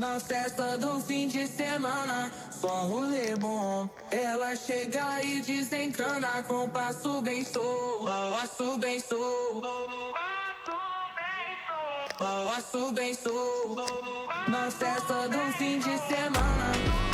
Na festa do fim de semana, só rolê bom. Ela chega e desencana com passo bem sou, passo bem sou, passo bem sou. Na festa do fim de semana.